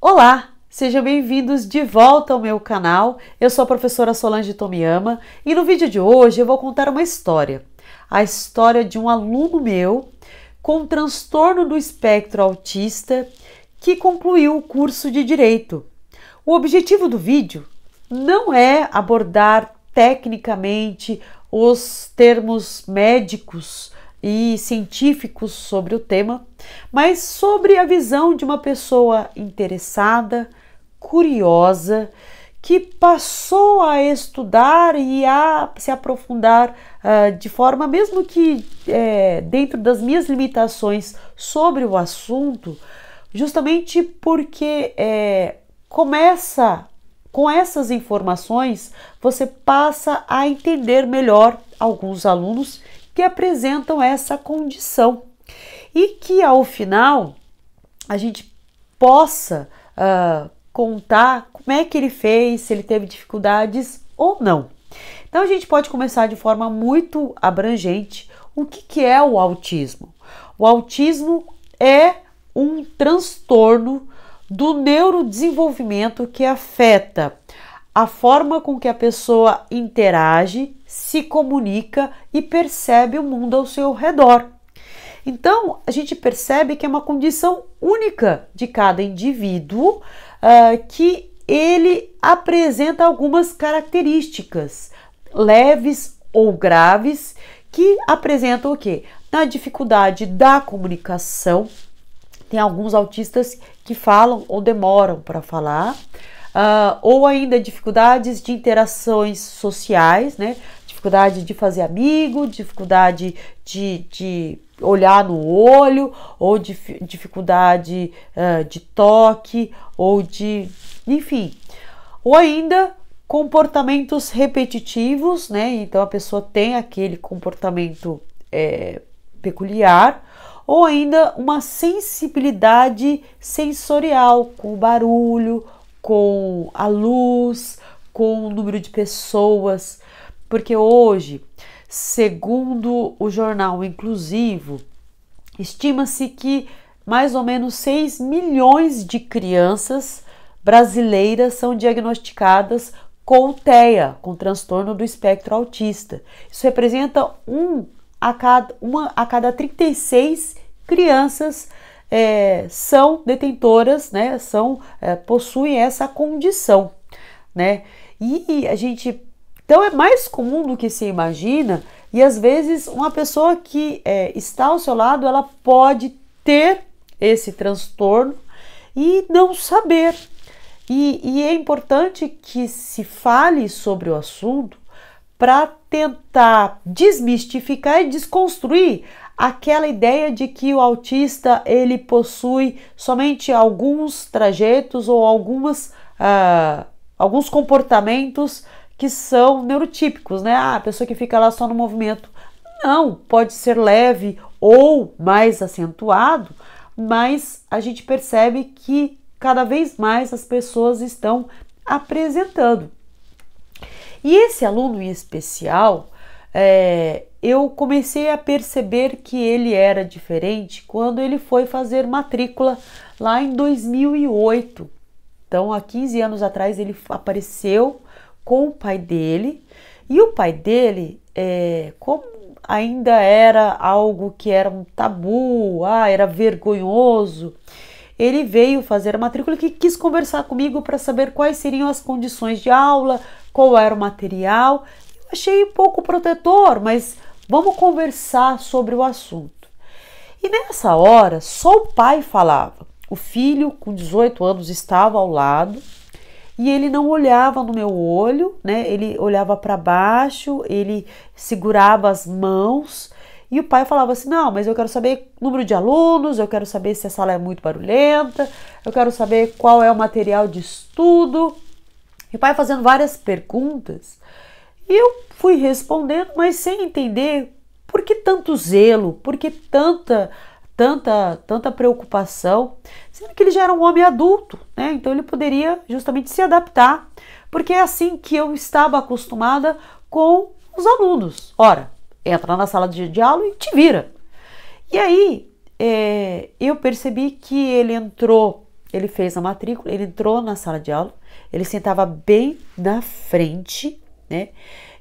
Olá, sejam bem-vindos de volta ao meu canal. Eu sou a professora Solange Tomiyama e no vídeo de hoje eu vou contar uma história. A história de um aluno meu com transtorno do espectro autista que concluiu o curso de Direito. O objetivo do vídeo não é abordar tecnicamente os termos médicos e científicos sobre o tema, mas sobre a visão de uma pessoa interessada, curiosa, que passou a estudar e a se aprofundar de forma, mesmo que dentro das minhas limitações sobre o assunto, justamente porque começa com essas informações, você passa a entender melhor alguns alunos que apresentam essa condição e que ao final a gente possa contar como é que ele fez, se ele teve dificuldades ou não. Então a gente pode começar de forma muito abrangente. O que é o autismo? O autismo é um transtorno do neurodesenvolvimento que afeta a forma com que a pessoa interage, se comunica e percebe o mundo ao seu redor. Então, a gente percebe que é uma condição única de cada indivíduo, que ele apresenta algumas características leves ou graves que apresentam o quê? A dificuldade da comunicação. Tem alguns autistas que falam ou demoram para falar. Ou ainda dificuldades de interações sociais, né? Dificuldade de fazer amigo, dificuldade de olhar no olho, ou dificuldade de toque, ou enfim. Ou ainda comportamentos repetitivos, né? Então a pessoa tem aquele comportamento peculiar, ou ainda uma sensibilidade sensorial com o barulho, com a luz, com o número de pessoas, porque hoje, segundo o jornal Inclusivo, estima-se que mais ou menos 6 milhões de crianças brasileiras são diagnosticadas com TEA, com transtorno do espectro autista. Isso representa uma a cada 36 crianças são detentoras, né? Possuem essa condição, né? E a gente, então é mais comum do que se imagina, e às vezes uma pessoa que está ao seu lado, ela pode ter esse transtorno e não saber. E é importante que se fale sobre o assunto para tentar desmistificar e desconstruir aquela ideia de que o autista ele possui somente alguns trajetos ou alguns comportamentos que são neurotípicos, né? A pessoa que fica lá só no movimento. Não, pode ser leve ou mais acentuado, mas a gente percebe que cada vez mais as pessoas estão apresentando. E esse aluno em especial, eu comecei a perceber que ele era diferente quando ele foi fazer matrícula lá em 2008. Então, há 15 anos atrás, ele apareceu com o pai dele. E o pai dele, como ainda era algo que era um tabu, era vergonhoso, ele veio fazer a matrícula e quis conversar comigo para saber quais seriam as condições de aula, qual era o material. Eu achei um pouco protetor, mas vamos conversar sobre o assunto. E nessa hora, só o pai falava. O filho, com 18 anos, estava ao lado e ele não olhava no meu olho, né? Ele olhava para baixo, ele segurava as mãos e o pai falava assim: não, mas eu quero saber o número de alunos, eu quero saber se a sala é muito barulhenta, eu quero saber qual é o material de estudo. E o pai fazendo várias perguntas. E eu fui respondendo, mas sem entender por que tanto zelo, por que tanta preocupação, sendo que ele já era um homem adulto, né? Então ele poderia justamente se adaptar, porque é assim que eu estava acostumada com os alunos. Ora, entra na sala de aula e te vira. E aí eu percebi que ele entrou ele fez a matrícula, ele entrou na sala de aula, ele sentava bem na frente, né?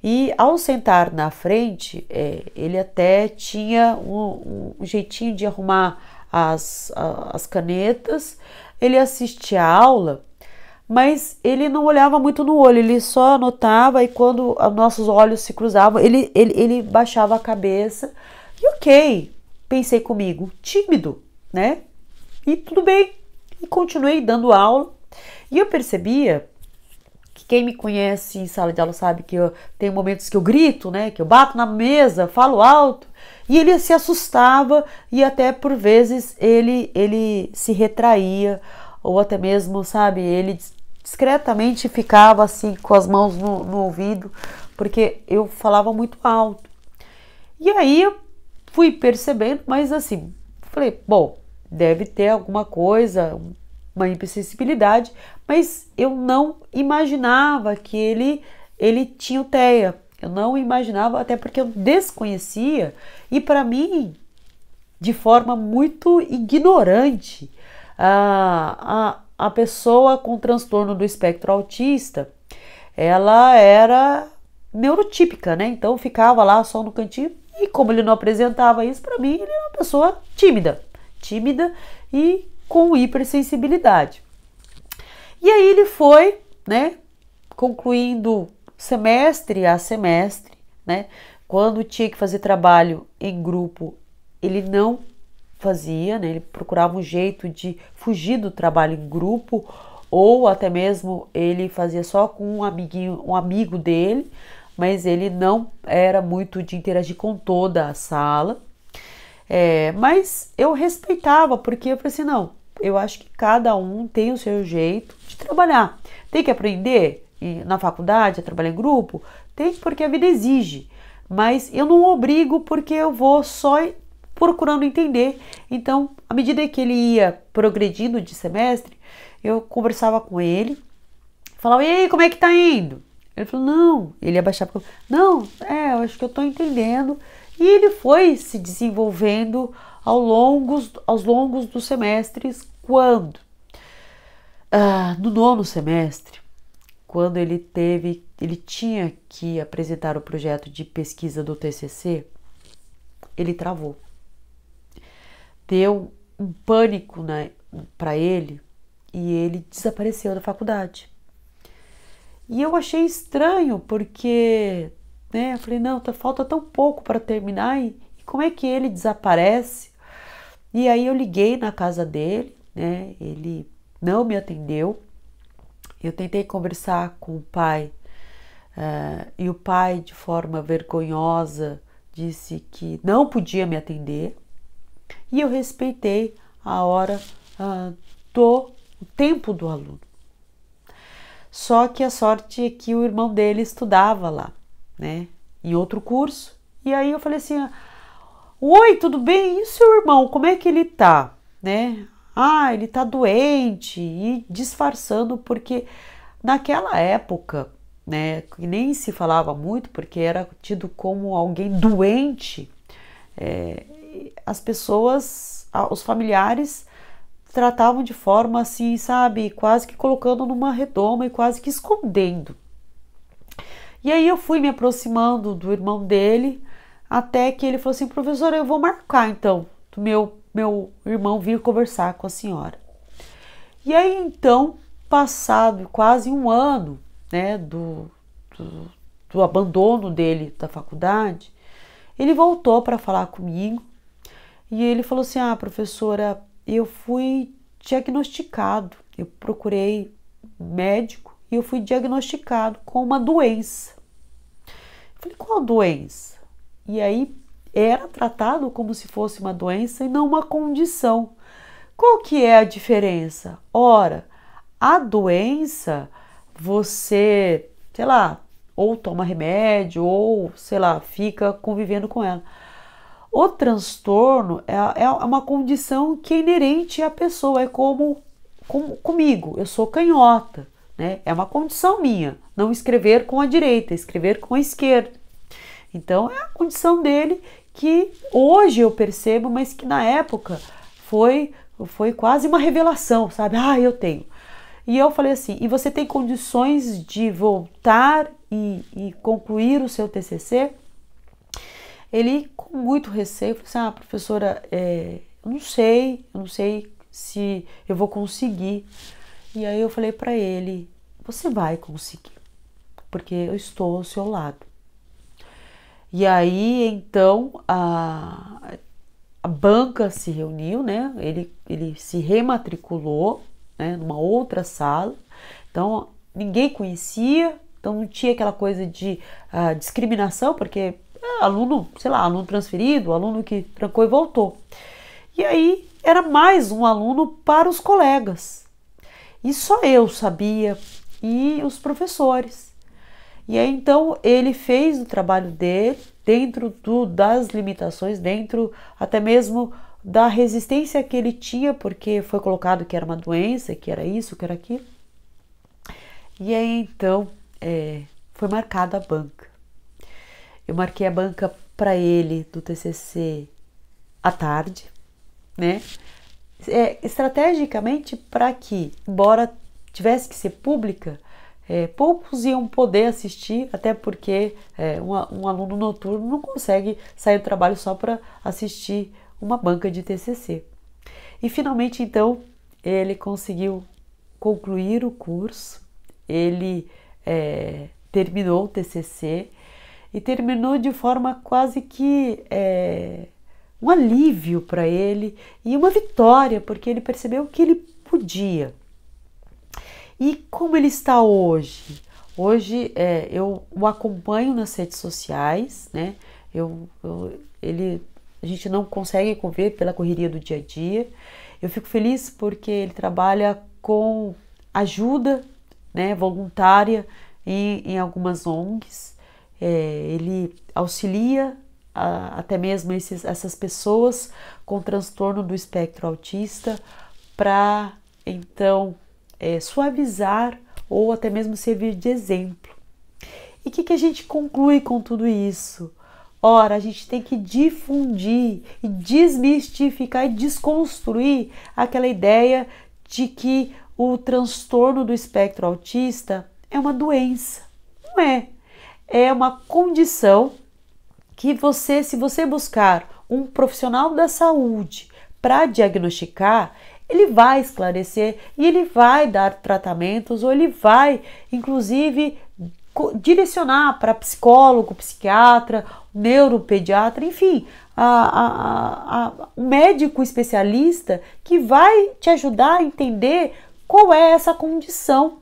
E ao sentar na frente, ele até tinha um jeitinho de arrumar as canetas, ele assistia a aula, mas ele não olhava muito no olho, ele só anotava e quando os nossos olhos se cruzavam, ele baixava a cabeça e ok, pensei comigo, tímido, né? E tudo bem, e continuei dando aula e eu percebia que quem me conhece em sala de aula sabe que eu tenho momentos que eu grito, né? Que eu bato na mesa, falo alto e ele se assustava e até por vezes ele se retraía ou até mesmo, sabe, ele discretamente ficava assim com as mãos no ouvido, porque eu falava muito alto. E aí eu fui percebendo, mas assim, falei, bom, deve ter alguma coisa, uma hipersensibilidade, mas eu não imaginava que ele tinha o TEA. Eu não imaginava, até porque eu desconhecia, e para mim, de forma muito ignorante, a pessoa com transtorno do espectro autista, ela era neurotípica, né? Então ficava lá só no cantinho e como ele não apresentava isso, para mim ele era uma pessoa tímida e com hipersensibilidade. E aí ele foi, né, concluindo semestre a semestre, né? Quando tinha que fazer trabalho em grupo, ele não fazia, né? Ele procurava um jeito de fugir do trabalho em grupo, ou até mesmo ele fazia só com um amigo dele, mas ele não era muito de interagir com toda a sala. Mas eu respeitava, porque eu falei assim, não, eu acho que cada um tem o seu jeito de trabalhar. Tem que aprender na faculdade a trabalhar em grupo? Tem, porque a vida exige, mas eu não obrigo porque eu vou só procurando entender. Então, à medida que ele ia progredindo de semestre, eu conversava com ele, falava, e aí, como é que tá indo? Ele falou, não, ele abaixava, não, eu acho que eu tô entendendo. E ele foi se desenvolvendo aos longos dos semestres, quando? No 9º semestre, quando ele tinha que apresentar o projeto de pesquisa do TCC, ele travou. Deu um pânico para ele e ele desapareceu da faculdade. E eu achei estranho porque, né, eu falei, não, falta tão pouco para terminar e como é que ele desaparece? E aí eu liguei na casa dele, né, ele não me atendeu. Eu tentei conversar com o pai e o pai, de forma vergonhosa, disse que não podia me atender. E eu respeitei a hora o tempo do aluno. Só que a sorte é que o irmão dele estudava lá, né, em outro curso. E aí eu falei assim, oi, tudo bem? E o seu irmão, como é que ele tá? Né? Ele tá doente, e disfarçando, porque naquela época, né, que nem se falava muito, porque era tido como alguém doente, as pessoas, os familiares tratavam de forma assim, sabe, quase que colocando numa redoma e quase que escondendo. E aí eu fui me aproximando do irmão dele, até que ele falou assim, professora, eu vou marcar então do meu irmão vir conversar com a senhora. E aí então, passado quase um ano, né, do abandono dele da faculdade, ele voltou para falar comigo e ele falou assim, professora, eu fui diagnosticado, eu procurei médico e eu fui diagnosticado com uma doença. Eu falei, qual doença? E aí era tratado como se fosse uma doença e não uma condição. Qual que é a diferença? Ora, a doença, você, sei lá, ou toma remédio, ou, sei lá, fica convivendo com ela. O transtorno é uma condição que é inerente à pessoa, é como comigo, eu sou canhota, né? É uma condição minha, não escrever com a direita, escrever com a esquerda. Então é a condição dele que hoje eu percebo, mas que na época foi quase uma revelação, sabe? Ah, eu tenho. E eu falei assim, e você tem condições de voltar e concluir o seu TCC? Ele, com muito receio, falou assim, ah, professora, eu não sei se eu vou conseguir. E aí eu falei para ele, você vai conseguir, porque eu estou ao seu lado. E aí, então, a banca se reuniu, né? Ele se rematriculou, né, numa outra sala. Então, ninguém conhecia, então não tinha aquela coisa de discriminação, porque aluno, sei lá, aluno transferido, aluno que trancou e voltou. E aí, era mais um aluno para os colegas. E só eu sabia, e os professores. E aí, então, ele fez o trabalho dele dentro das limitações, dentro até mesmo da resistência que ele tinha, porque foi colocado que era uma doença, que era isso, que era aquilo. E aí, então, foi marcada a banca. Eu marquei a banca para ele do TCC à tarde, né? Estrategicamente para que, embora tivesse que ser pública, poucos iam poder assistir, até porque um aluno noturno não consegue sair do trabalho só para assistir uma banca de TCC. E finalmente, então, ele conseguiu concluir o curso, ele terminou o TCC e terminou de forma quase que um alívio para ele e uma vitória, porque ele percebeu que ele podia. E como ele está hoje? Hoje eu o acompanho nas redes sociais, né? A gente não consegue conviver pela correria do dia a dia. Eu fico feliz porque ele trabalha com ajuda, né, voluntária em algumas ONGs. Ele auxilia até mesmo essas pessoas com transtorno do espectro autista para, então, suavizar ou até mesmo servir de exemplo. E o que a gente conclui com tudo isso? Ora, a gente tem que difundir e desmistificar e desconstruir aquela ideia de que o transtorno do espectro autista é uma doença. Não é. É uma condição que se você buscar um profissional da saúde para diagnosticar, ele vai esclarecer e ele vai dar tratamentos ou ele vai, inclusive, direcionar para psicólogo, psiquiatra, neuropediatra, enfim, um médico especialista que vai te ajudar a entender qual é essa condição,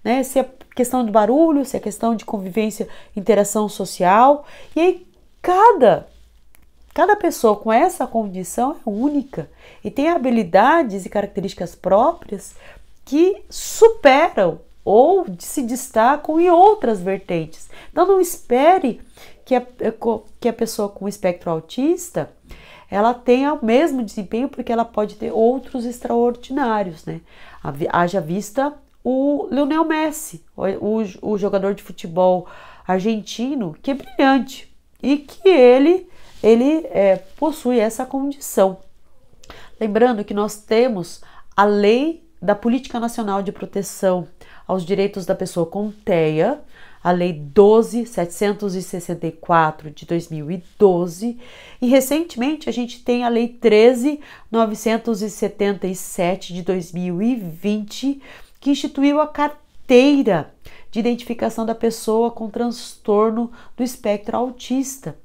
né? Se é questão de barulho, se é questão de convivência, interação social. E aí cada pessoa com essa condição é única e tem habilidades e características próprias que superam ou se destacam em outras vertentes. Então não espere que a pessoa com espectro autista ela tenha o mesmo desempenho, porque ela pode ter outros extraordinários, né? Haja vista o Lionel Messi, o jogador de futebol argentino, que é brilhante e que ele possui essa condição. Lembrando que nós temos a Lei da Política Nacional de Proteção aos Direitos da Pessoa com TEA, a Lei 12.764 de 2012, e recentemente a gente tem a Lei 13.977 de 2020, que instituiu a carteira de identificação da pessoa com transtorno do espectro autista.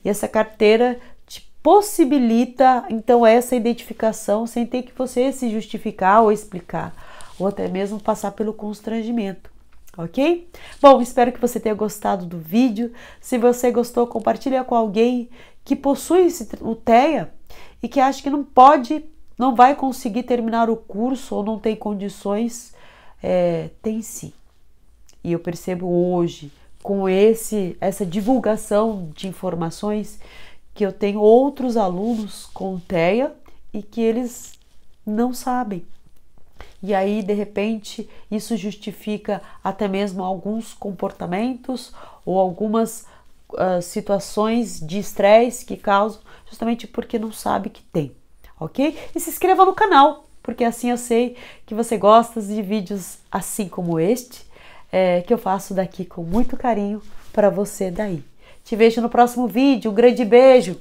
E essa carteira te possibilita, então, essa identificação sem ter que você se justificar ou explicar, ou até mesmo passar pelo constrangimento. Ok? Bom, espero que você tenha gostado do vídeo. Se você gostou, compartilha com alguém que possui o TEA e que acha que não vai conseguir terminar o curso ou não tem condições. Tem sim. E eu percebo hoje, com essa divulgação de informações, que eu tenho outros alunos com TEA e que eles não sabem. E aí, de repente, isso justifica até mesmo alguns comportamentos ou algumas situações de estresse que causam justamente porque não sabe que tem. ok? E se inscreva no canal, porque assim eu sei que você gosta de vídeos assim como este, que eu faço daqui com muito carinho para você daí. Te vejo no próximo vídeo, um grande beijo!